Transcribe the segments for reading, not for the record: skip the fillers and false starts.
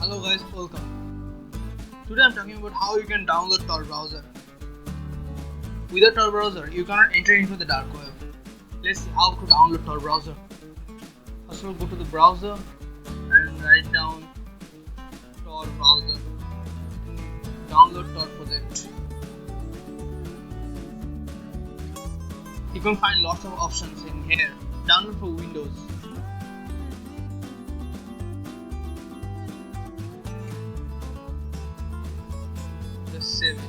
Hello guys, welcome. Today I'm talking about how you can download Tor Browser. With a Tor Browser, you cannot enter into the dark web. Let's see how to download Tor Browser. First of all, go to the browser and write down Tor Browser. Download Tor project. You can find lots of options in here. Download for Windows. Just save it.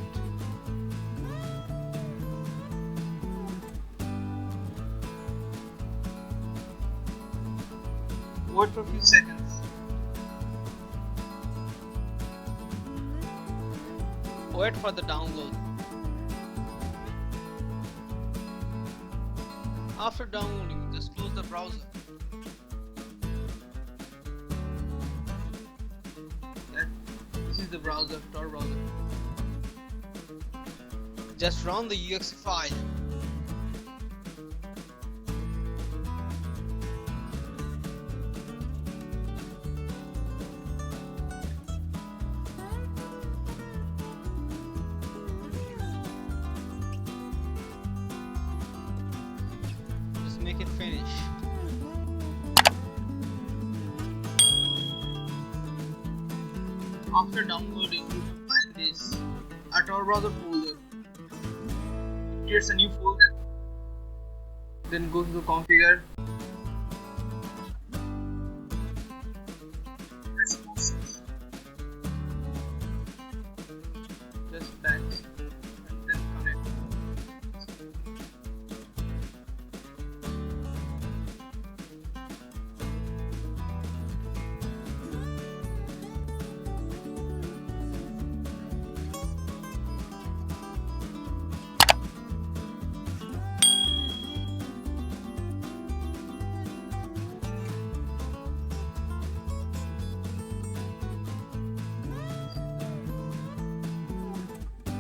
Wait for a few seconds. Wait for the download. After downloading, just close the browser. This is the browser, Tor Browser. Just run the exe file. Just make it finish. After downloading, you can find this a Tor Browser folder. Creates a new folder. Then go to configure. Just that. And then connect.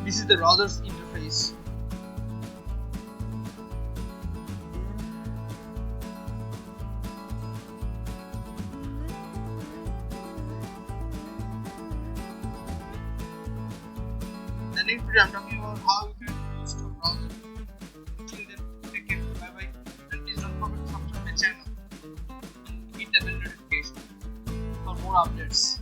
This is the browser's interface. The next video I'm talking about how you can use Tor Browser. Till then, take care, bye bye, and please don't forget to subscribe my channel and hit the bell notification for more updates.